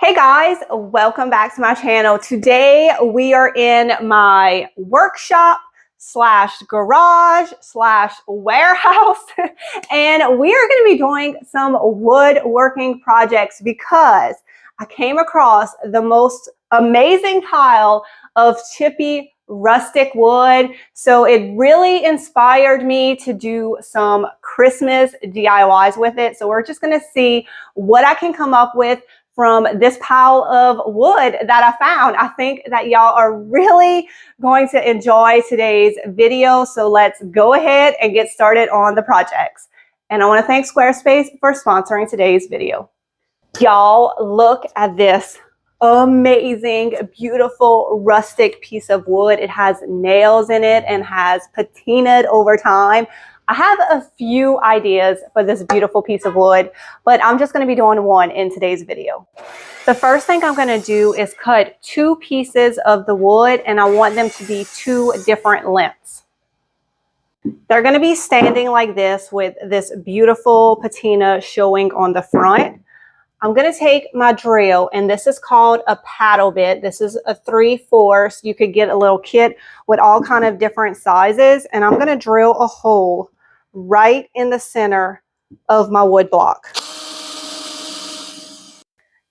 Hey guys, welcome back to my channel. Today we are in my workshop slash garage slash warehouse and we are going to be doing some woodworking projects because I came across the most amazing pile of chippy rustic wood. So it really inspired me to do some Christmas DIYs with it. So we're just going to see what I can come up with from this pile of wood that I found. I think that y'all are really going to enjoy today's video. So let's go ahead and get started on the projects. And I want to thank Squarespace for sponsoring today's video. Y'all, look at this amazing, beautiful rustic piece of wood. It has nails in it and has patinaed over time. I have a few ideas for this beautiful piece of wood, but I'm just going to be doing one in today's video. The first thing I'm going to do is cut two pieces of the wood, and I want them to be two different lengths. They're going to be standing like this with this beautiful patina showing on the front. I'm going to take my drill, and this is called a paddle bit. This is a 3/4. You could get a little kit with all kind of different sizes, and I'm going to drill a hole right in the center of my wood block.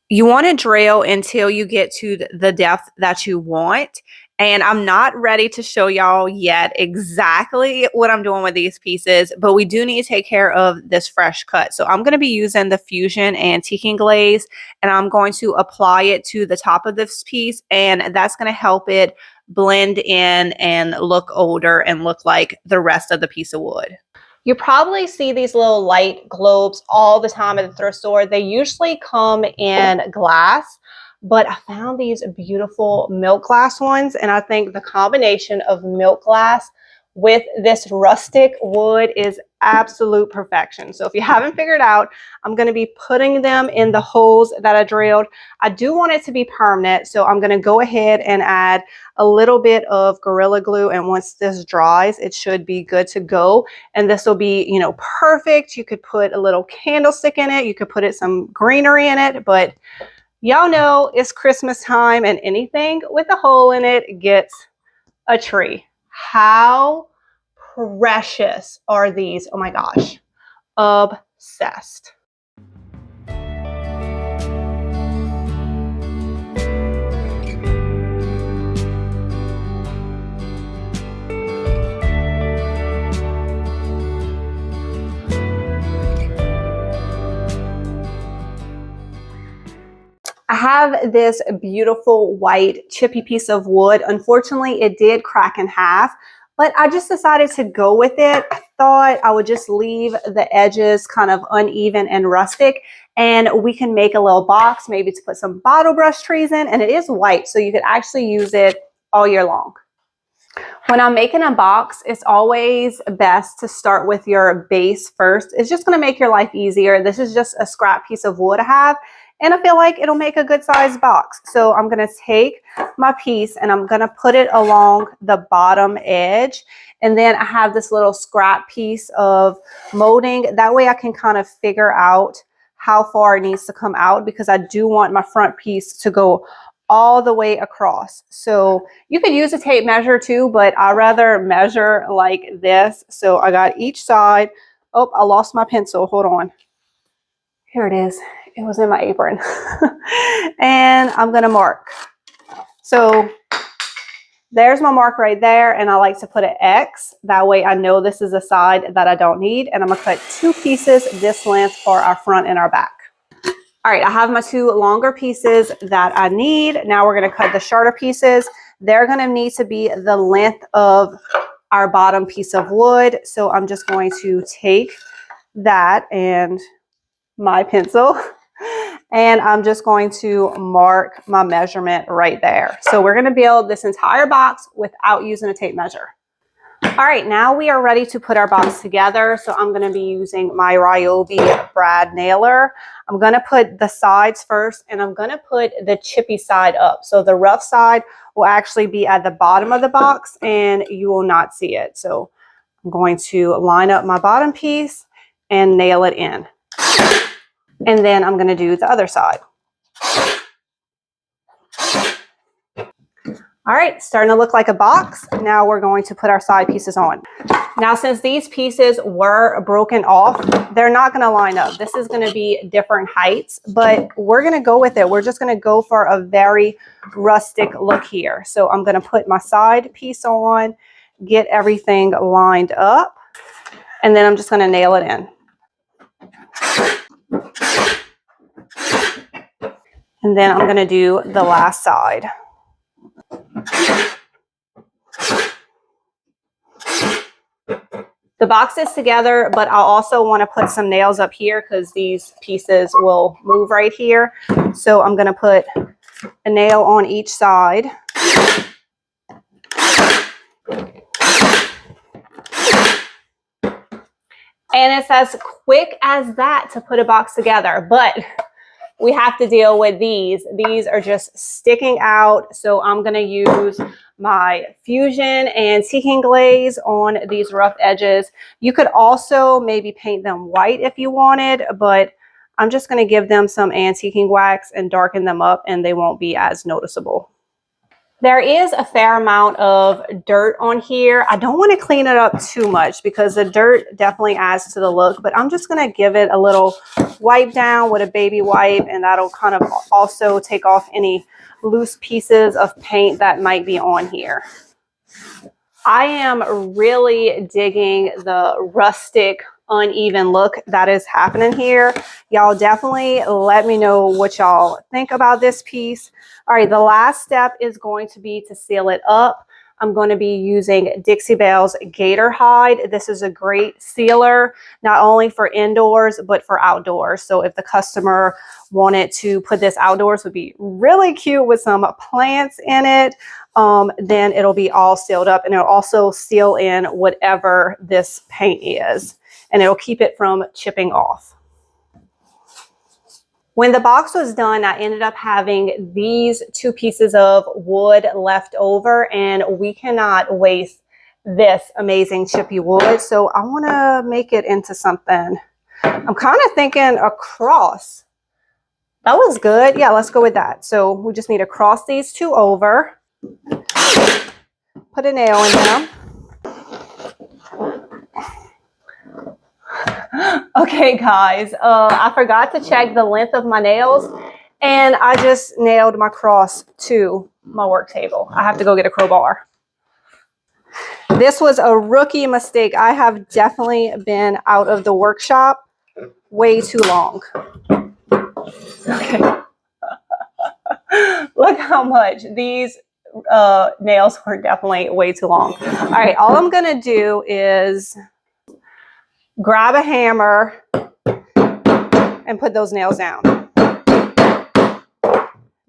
You want to drill until you get to the depth that you want. And I'm not ready to show y'all yet exactly what I'm doing with these pieces, but we do need to take care of this fresh cut. So I'm going to be using the Fusion Antiquing Glaze, and I'm going to apply it to the top of this piece, and that's going to help it blend in and look older and look like the rest of the piece of wood. You probably see these little light globes all the time at the thrift store. They usually come in glass, but I found these beautiful milk glass ones, and I think the combination of milk glass with this rustic wood is absolute perfection. So if you haven't figured out, I'm going to be putting them in the holes that I drilled. I do want it to be permanent, so I'm going to go ahead and add a little bit of Gorilla Glue, and once this dries, it should be good to go. And this will be, you know, perfect. You could put a little candlestick in it. You could put some greenery in it, but y'all know it's Christmas time, and anything with a hole in it gets a tree. How precious are these? Oh my gosh, obsessed. I have this beautiful white chippy piece of wood. Unfortunately, it did crack in half, but I just decided to go with it. I thought I would just leave the edges kind of uneven and rustic, and we can make a little box, maybe to put some bottle brush trees in, and it is white, so you could actually use it all year long. When I'm making a box, it's always best to start with your base first. It's just going to make your life easier. This is just a scrap piece of wood I have, and I feel like it'll make a good size box. So I'm going to take my piece and I'm going to put it along the bottom edge. And then I have this little scrap piece of molding. That way I can kind of figure out how far it needs to come out, because I do want my front piece to go all the way across. So you could use a tape measure too, but I rather measure like this. So I got each side. Oh, I lost my pencil. Hold on. Here it is. It was in my apron. And I'm going to mark. So there's my mark right there. And I like to put an X. That way I know this is a side that I don't need. And I'm going to cut two pieces this length for our front and our back. All right, I have my two longer pieces that I need. Now we're going to cut the shorter pieces. They're going to need to be the length of our bottom piece of wood. So I'm just going to take that and my pencil, and I'm just going to mark my measurement right there. So we're going to build this entire box without using a tape measure. All right, now we are ready to put our box together. So I'm going to be using my Ryobi brad nailer. I'm going to put the sides first, and I'm going to put the chippy side up. So the rough side will actually be at the bottom of the box, and you will not see it. So I'm going to line up my bottom piece and nail it in. And then I'm going to do the other side. All right, starting to look like a box. Now we're going to put our side pieces on. Now, since these pieces were broken off, they're not going to line up. This is going to be different heights, but we're going to go with it. We're just going to go for a very rustic look here. So I'm going to put my side piece on, get everything lined up, and then I'm just going to nail it in. And then I'm going to do the last side. The box is together, but I'll also want to put some nails up here because these pieces will move right here. So I'm going to put a nail on each side. And it's as quick as that to put a box together, but we have to deal with these. These are just sticking out. So I'm going to use my Fusion antiquing glaze on these rough edges. You could also maybe paint them white if you wanted, but I'm just going to give them some antiquing wax and darken them up, and they won't be as noticeable. There is a fair amount of dirt on here. I don't want to clean it up too much because the dirt definitely adds to the look, but I'm just going to give it a little wipe down with a baby wipe, and that'll kind of also take off any loose pieces of paint that might be on here. I am really digging the rustic uneven look that is happening here. Y'all definitely let me know what y'all think about this piece. All right, the last step is going to be to seal it up. I'm going to be using Dixie Belle's Gator Hide. This is a great sealer, not only for indoors, but for outdoors. So if the customer wanted to put this outdoors, would be really cute with some plants in it, then it'll be all sealed up, and it'll also seal in whatever this paint is, and it'll keep it from chipping off. When the box was done, I ended up having these two pieces of wood left over, and we cannot waste this amazing chippy wood. So I want to make it into something. I'm kind of thinking a cross. That was good. Yeah, let's go with that. So we just need to cross these two over, put a nail in them. Okay, guys, I forgot to check the length of my nails, and I just nailed my cross to my work table. I have to go get a crowbar. This was a rookie mistake. I have definitely been out of the workshop way too long. Okay. Look how much these nails were definitely way too long. All right, all I'm going to do is grab a hammer and put those nails down.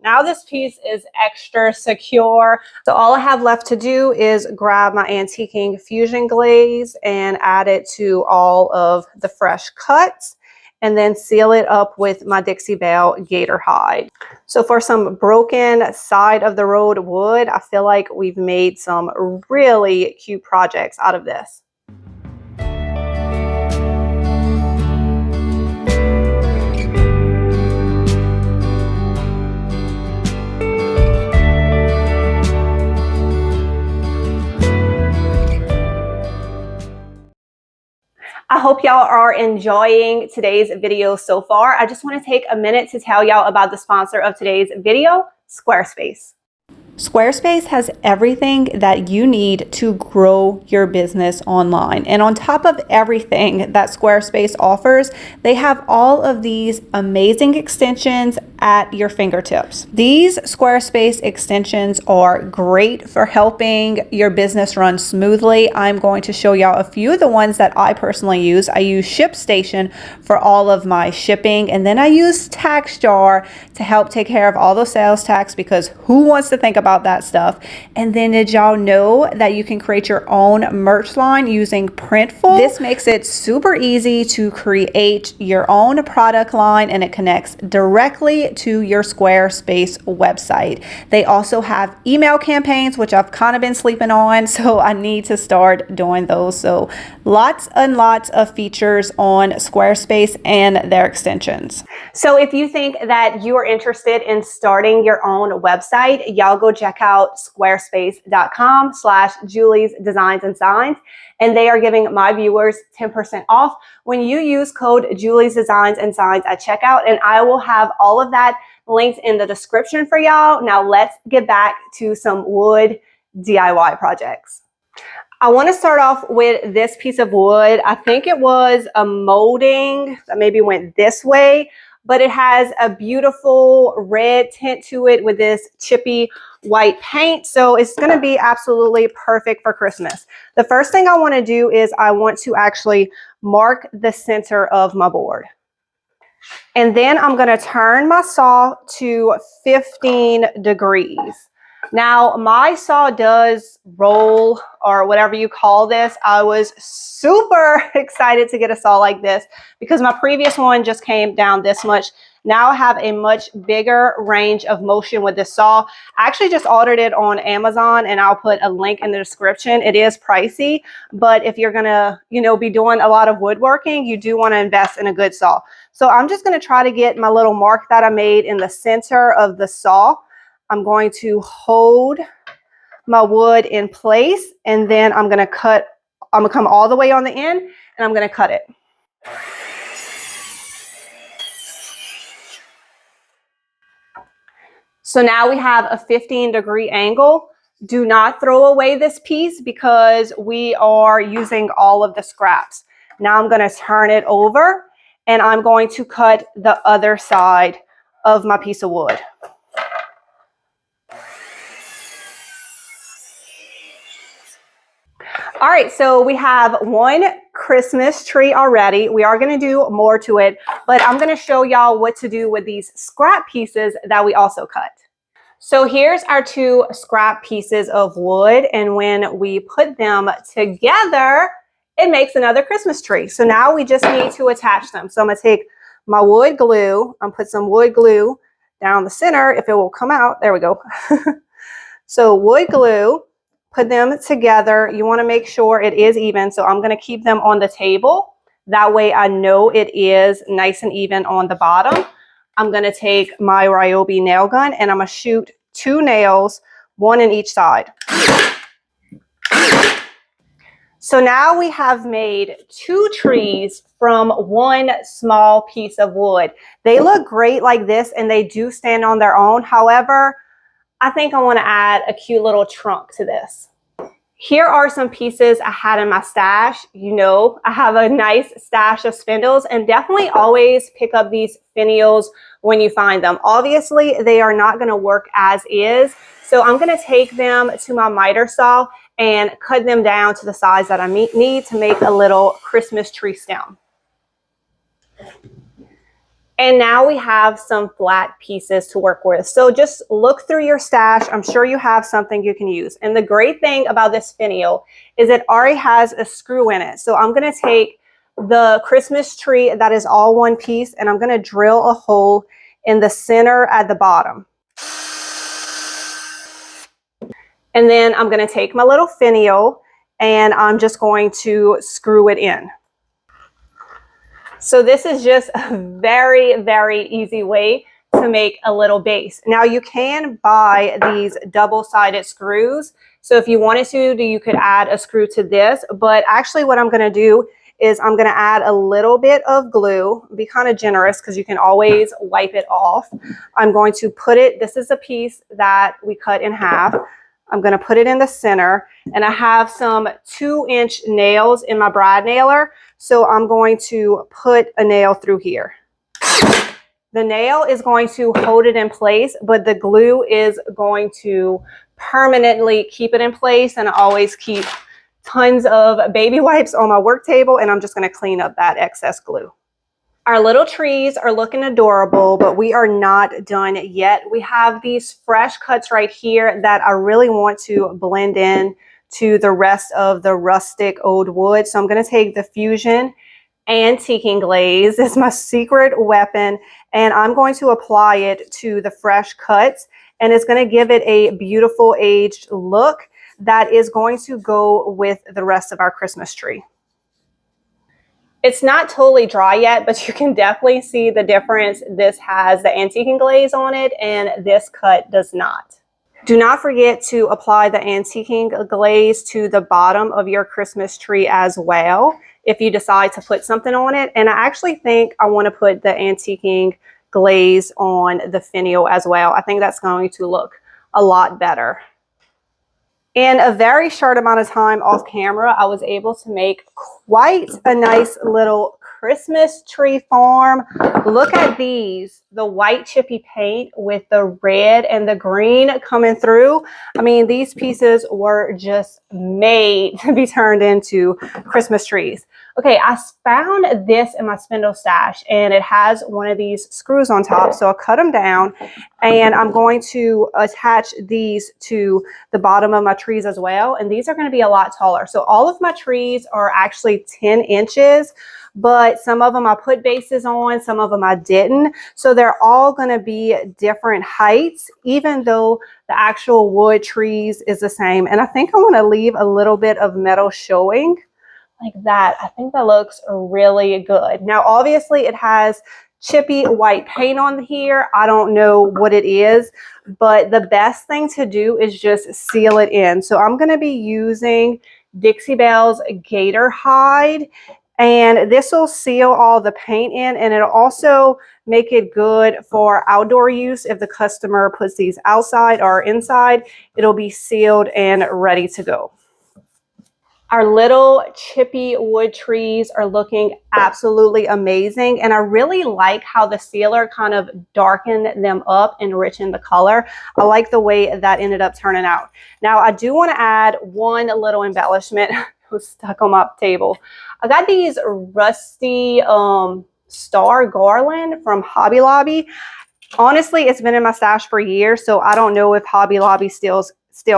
Now this piece is extra secure. So all I have left to do is grab my antiquing Fusion glaze and add it to all of the fresh cuts, and then seal it up with my Dixie Belle Gator Hide. So for some broken side of the road wood, I feel like we've made some really cute projects out of this. I hope y'all are enjoying today's video so far. I just want to take a minute to tell y'all about the sponsor of today's video, Squarespace. Squarespace has everything that you need to grow your business online. And on top of everything that Squarespace offers, they have all of these amazing extensions at your fingertips. These Squarespace extensions are great for helping your business run smoothly. I'm going to show y'all a few of the ones that I personally use. I use ShipStation for all of my shipping, and then I use TaxJar to help take care of all the sales tax, because who wants to think about that stuff? And then did y'all know that you can create your own merch line using Printful? This makes it super easy to create your own product line, and it connects directly link to your Squarespace website. They also have email campaigns, which I've kind of been sleeping on, so I need to start doing those. So lots and lots of features on Squarespace and their extensions. So if you think that you are interested in starting your own website, y'all go check out squarespace.com/Julie's Designs and Signs. And they are giving my viewers 10% off when you use code Julie's Designs and Signs at checkout. And I will have all of that linked in the description for y'all. Now let's get back to some wood DIY projects. I want to start off with this piece of wood. I think it was a molding that maybe went this way, but it has a beautiful red tint to it with this chippy white paint. So it's going to be absolutely perfect for Christmas. The first thing I want to do is I want to actually mark the center of my board. And then I'm going to turn my saw to 15 degrees. Now, my saw does roll, or whatever you call this. I was super excited to get a saw like this because my previous one just came down this much. Now I have a much bigger range of motion with this saw. I actually just ordered it on Amazon, and I'll put a link in the description. It is pricey, but if you're gonna, be doing a lot of woodworking, you do want to invest in a good saw. So I'm just gonna try to get my little mark that I made in the center of the saw. I'm going to hold my wood in place, and then I'm going to come all the way on the end, and I'm going to cut it. So now we have a 15-degree angle. Do not throw away this piece because we are using all of the scraps. Now I'm going to turn it over, and I'm going to cut the other side of my piece of wood. All right, so we have one Christmas tree already. We are going to do more to it, but I'm going to show y'all what to do with these scrap pieces that we also cut. So here's our two scrap pieces of wood, and when we put them together, it makes another Christmas tree. So now we just need to attach them. So I'm going to take my wood glue, I'm put some wood glue down the center, if it will come out. There we go. So wood glue. Put them together. You want to make sure it is even. So I'm going to keep them on the table. That way I know it is nice and even on the bottom. I'm going to take my Ryobi nail gun, and I'm going to shoot 2 nails, 1 in each side. So now we have made 2 trees from 1 small piece of wood. They look great like this, and they do stand on their own. However, I think I want to add a cute little trunk to this. Here are some pieces I had in my stash. I have a nice stash of spindles, and definitely always pick up these finials when you find them. Obviously, they are not going to work as is. So I'm going to take them to my miter saw and cut them down to the size that I need to make a little Christmas tree stem. And now we have some flat pieces to work with. So just look through your stash. I'm sure you have something you can use. And the great thing about this finial is it already has a screw in it. So I'm going to take the Christmas tree that is all one piece, and I'm going to drill a hole in the center at the bottom. And then I'm going to take my little finial, and I'm just going to screw it in. So this is just a very, very easy way to make a little base. Now you can buy these double-sided screws. So if you wanted to, you could add a screw to this. But actually what I'm going to do is I'm going to add a little bit of glue. Be kind of generous because you can always wipe it off. I'm going to put it, this is a piece that we cut in half. I'm going to put it in the center, and I have some 2-inch nails in my brad nailer. So I'm going to put a nail through here. The nail is going to hold it in place, but the glue is going to permanently keep it in place. And I always keep tons of baby wipes on my work table, and I'm just going to clean up that excess glue. Our little trees are looking adorable, but we are not done yet. We have these fresh cuts right here that I really want to blend in to the rest of the rustic old wood. So I'm going to take the Fusion Antiquing Glaze. It's my secret weapon, and I'm going to apply it to the fresh cuts, and it's going to give it a beautiful aged look that is going to go with the rest of our Christmas tree. It's not totally dry yet, but you can definitely see the difference. This has the antiquing glaze on it, and this cut does not. Do not forget to apply the antiquing glaze to the bottom of your Christmas tree as well if you decide to put something on it. And I actually think I want to put the antiquing glaze on the finial as well. I think that's going to look a lot better. In a very short amount of time off camera, I was able to make quite a nice little Christmas tree farm. Look at these, the white chippy paint with the red and the green coming through. I mean, these pieces were just made to be turned into Christmas trees. Okay, I found this in my spindle stash, and it has one of these screws on top. So I'll cut them down, and I'm going to attach these to the bottom of my trees as well. And these are going to be a lot taller. So all of my trees are actually 10 inches, but some of them I put bases on, some of them I didn't. So they're all going to be different heights, even though the actual wood trees is the same. And I think I want to leave a little bit of metal showing like that. I think that looks really good. Now, obviously it has chippy white paint on here. I don't know what it is, but the best thing to do is just seal it in. So I'm going to be using Dixie Belle's Gator Hide, and this will seal all the paint in, and it'll also make it good for outdoor use. If the customer puts these outside or inside, it'll be sealed and ready to go. Our little chippy wood trees are looking absolutely amazing, and I really like how the sealer kind of darkened them up and enriched the color. I like the way that ended up turning out. Now, I do want to add one little embellishment. It was stuck on my table. I got these rusty star garland from Hobby Lobby. Honestly, it's been in my stash for years, so I don't know if Hobby Lobby still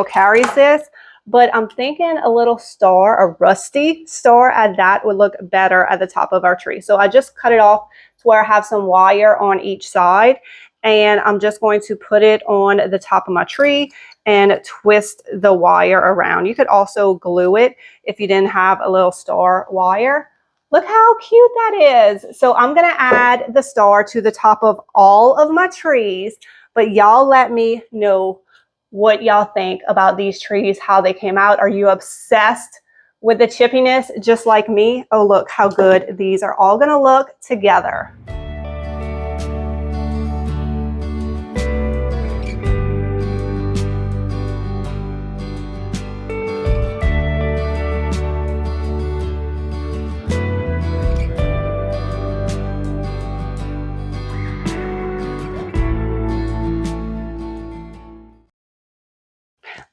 carries this. But I'm thinking a little star, a rusty star at that would look better at the top of our tree. So I just cut it off to where I have some wire on each side. And I'm just going to put it on the top of my tree and twist the wire around. You could also glue it if you didn't have a little star wire. Look how cute that is. So I'm going to add the star to the top of all of my trees. But y'all let me know what y'all think about these trees, how they came out. Are you obsessed with the chippiness just like me? Oh, look how good these are all gonna look together.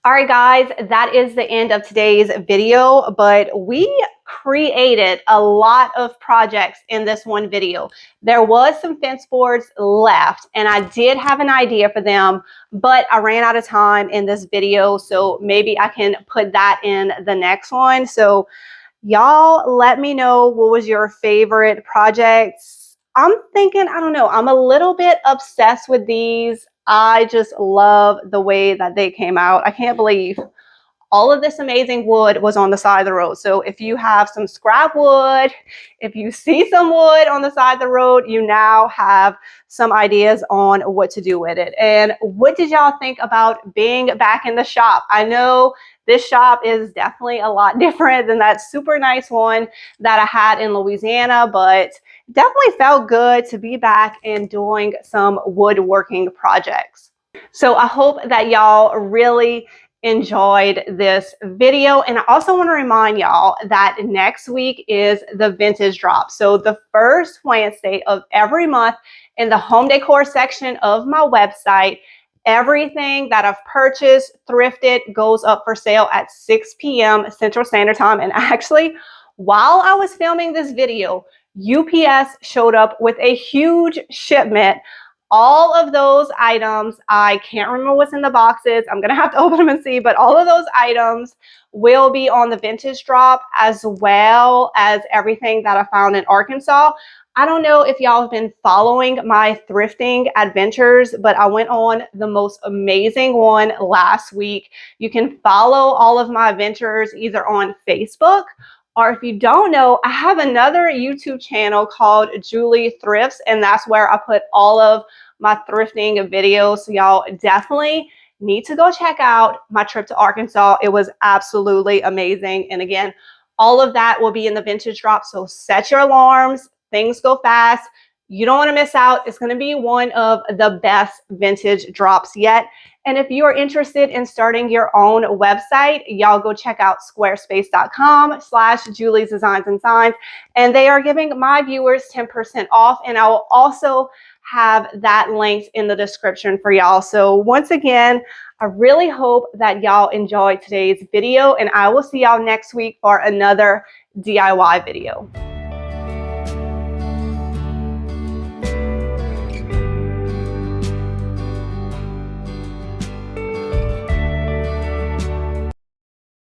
All right, guys, that is the end of today's video, but we created a lot of projects in this one video. There was some fence boards left, and I did have an idea for them, but I ran out of time in this video, so maybe I can put that in the next one. So y'all let me know what was your favorite projects. I'm thinking, I don't know, I'm a little bit obsessed with these. I just love the way that they came out. I can't believe all of this amazing wood was on the side of the road. So if you have some scrap wood, if you see some wood on the side of the road, you now have some ideas on what to do with it. And what did y'all think about being back in the shop? I know this shop is definitely a lot different than that super nice one that I had in Louisiana, but definitely felt good to be back and doing some woodworking projects. So I hope that y'all really enjoyed this video, and I also want to remind y'all that next week is the vintage drop. So the first Wednesday of every month in the home decor section of my website, everything that I've purchased, thrifted, goes up for sale at 6 p.m. Central Standard Time. And actually, while I was filming this video, UPS showed up with a huge shipment. All of those items, I can't remember what's in the boxes. I'm going to have to open them and see, but all of those items will be on the vintage drop, as well as everything that I found in Arkansas. I don't know if y'all have been following my thrifting adventures, but I went on the most amazing one last week. You can follow all of my adventures either on Facebook, or if you don't know, I have another YouTube channel called Julie Thrifts, and that's where I put all of my thrifting videos. So y'all definitely need to go check out my trip to Arkansas. It was absolutely amazing. And again, all of that will be in the vintage drop. So set your alarms. Things go fast. You don't want to miss out. It's going to be one of the best vintage drops yet. And if you are interested in starting your own website, y'all go check out squarespace.com/Julie's Designs and Signs. And they are giving my viewers 10% off. And I will also have that linked in the description for y'all. So once again, I really hope that y'all enjoyed today's video, and I will see y'all next week for another DIY video.